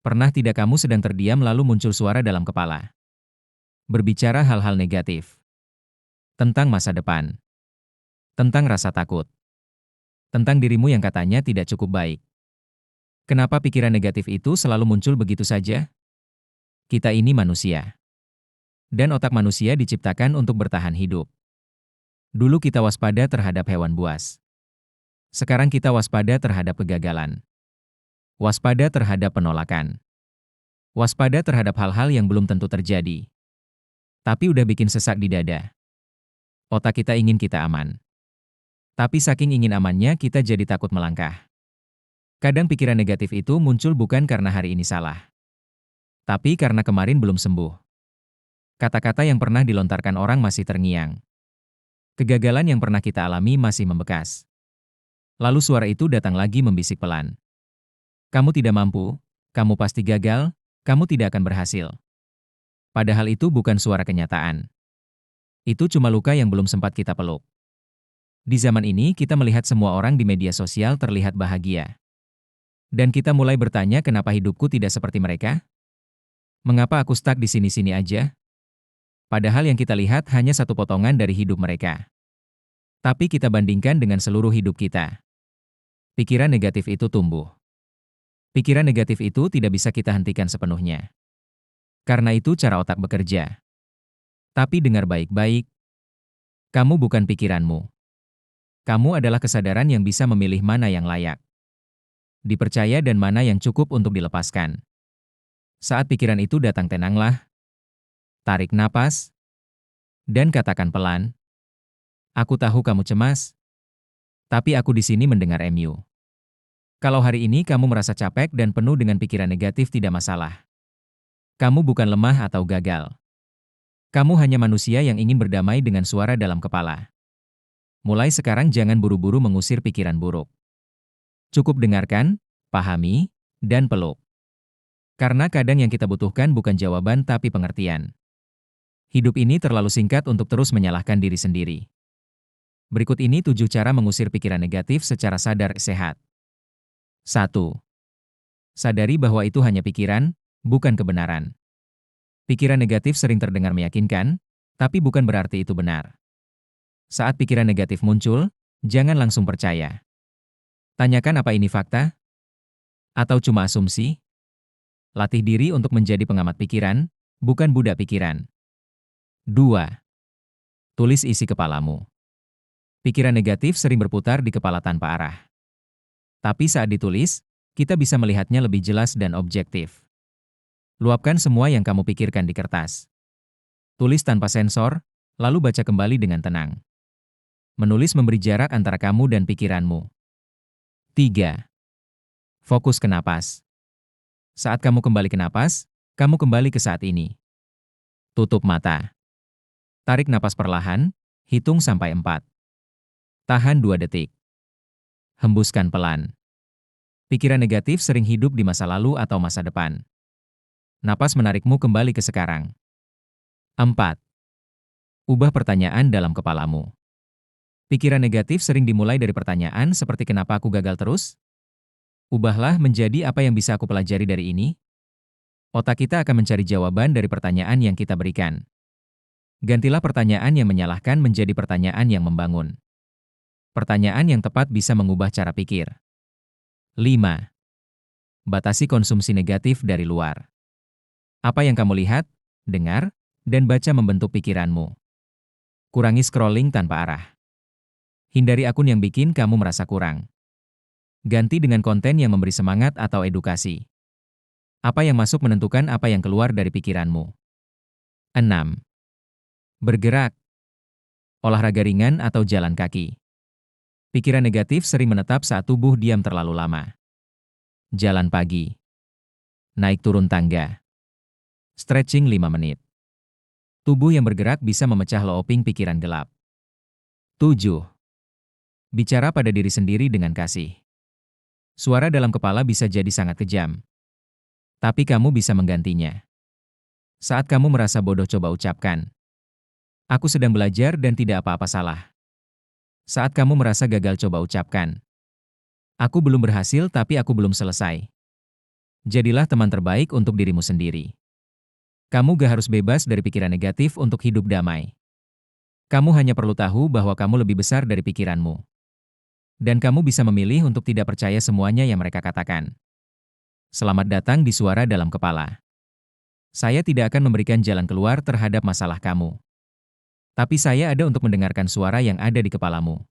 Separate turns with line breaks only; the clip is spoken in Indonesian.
Pernah tidak kamu sedang terdiam lalu muncul suara dalam kepala? Berbicara hal-hal negatif. Tentang masa depan. Tentang rasa takut. Tentang dirimu yang katanya tidak cukup baik. Kenapa pikiran negatif itu selalu muncul begitu saja? Kita ini manusia. Dan otak manusia diciptakan untuk bertahan hidup. Dulu kita waspada terhadap hewan buas. Sekarang kita waspada terhadap kegagalan. Waspada terhadap penolakan. Waspada terhadap hal-hal yang belum tentu terjadi. Tapi udah bikin sesak di dada. Otak kita ingin kita aman. Tapi saking ingin amannya kita jadi takut melangkah. Kadang pikiran negatif itu muncul bukan karena hari ini salah. Tapi karena kemarin belum sembuh. Kata-kata yang pernah dilontarkan orang masih terngiang. Kegagalan yang pernah kita alami masih membekas. Lalu suara itu datang lagi membisik pelan. Kamu tidak mampu, kamu pasti gagal, kamu tidak akan berhasil. Padahal itu bukan suara kenyataan. Itu cuma luka yang belum sempat kita peluk. Di zaman ini kita melihat semua orang di media sosial terlihat bahagia. Dan kita mulai bertanya kenapa hidupku tidak seperti mereka? Mengapa aku stuck di sini-sini aja? Padahal yang kita lihat hanya satu potongan dari hidup mereka. Tapi kita bandingkan dengan seluruh hidup kita. Pikiran negatif itu tumbuh. Pikiran negatif itu tidak bisa kita hentikan sepenuhnya. Karena itu cara otak bekerja. Tapi dengar baik-baik. Kamu bukan pikiranmu. Kamu adalah kesadaran yang bisa memilih mana yang layak dipercaya dan mana yang cukup untuk dilepaskan. Saat pikiran itu datang, tenanglah. Tarik napas. Dan katakan pelan. Aku tahu kamu cemas. Tapi aku di sini mendengar MU. Kalau hari ini kamu merasa capek dan penuh dengan pikiran negatif, tidak masalah. Kamu bukan lemah atau gagal. Kamu hanya manusia yang ingin berdamai dengan suara dalam kepala. Mulai sekarang jangan buru-buru mengusir pikiran buruk. Cukup dengarkan, pahami, dan peluk. Karena kadang yang kita butuhkan bukan jawaban tapi pengertian. Hidup ini terlalu singkat untuk terus menyalahkan diri sendiri. Berikut ini 7 cara mengusir pikiran negatif secara sadar sehat. 1. Sadari bahwa itu hanya pikiran, bukan kebenaran. Pikiran negatif sering terdengar meyakinkan, tapi bukan berarti itu benar. Saat pikiran negatif muncul, jangan langsung percaya. Tanyakan apa ini fakta? Atau cuma asumsi? Latih diri untuk menjadi pengamat pikiran, bukan budak pikiran. 2. Tulis isi kepalamu. Pikiran negatif sering berputar di kepala tanpa arah. Tapi saat ditulis, kita bisa melihatnya lebih jelas dan objektif. Luapkan semua yang kamu pikirkan di kertas. Tulis tanpa sensor, lalu baca kembali dengan tenang. Menulis memberi jarak antara kamu dan pikiranmu. 3. Fokus ke napas. Saat kamu kembali ke napas, kamu kembali ke saat ini. Tutup mata. Tarik napas perlahan, hitung sampai 4. Tahan 2 detik. Hembuskan pelan. Pikiran negatif sering hidup di masa lalu atau masa depan. Napas menarikmu kembali ke sekarang. 4. Ubah pertanyaan dalam kepalamu. Pikiran negatif sering dimulai dari pertanyaan seperti kenapa aku gagal terus? Ubahlah menjadi apa yang bisa aku pelajari dari ini? Otak kita akan mencari jawaban dari pertanyaan yang kita berikan. Gantilah pertanyaan yang menyalahkan menjadi pertanyaan yang membangun. Pertanyaan yang tepat bisa mengubah cara pikir. 5. Batasi konsumsi negatif dari luar. Apa yang kamu lihat, dengar, dan baca membentuk pikiranmu. Kurangi scrolling tanpa arah. Hindari akun yang bikin kamu merasa kurang. Ganti dengan konten yang memberi semangat atau edukasi. Apa yang masuk menentukan apa yang keluar dari pikiranmu. 6. Bergerak. Olahraga ringan atau jalan kaki. Pikiran negatif sering menetap saat tubuh diam terlalu lama. Jalan pagi. Naik turun tangga. Stretching 5 menit. Tubuh yang bergerak bisa memecah looping pikiran gelap. 7. Bicara pada diri sendiri dengan kasih. Suara dalam kepala bisa jadi sangat kejam. Tapi kamu bisa menggantinya. Saat kamu merasa bodoh, coba ucapkan, aku sedang belajar dan tidak apa-apa salah. Saat kamu merasa gagal, coba ucapkan, aku belum berhasil tapi aku belum selesai. Jadilah teman terbaik untuk dirimu sendiri. Kamu gak harus bebas dari pikiran negatif untuk hidup damai. Kamu hanya perlu tahu bahwa kamu lebih besar dari pikiranmu. Dan kamu bisa memilih untuk tidak percaya semuanya yang mereka katakan. Selamat datang di Suara Dalam Kepala. Saya tidak akan memberikan jalan keluar terhadap masalah kamu. Tapi saya ada untuk mendengarkan suara yang ada di kepalamu.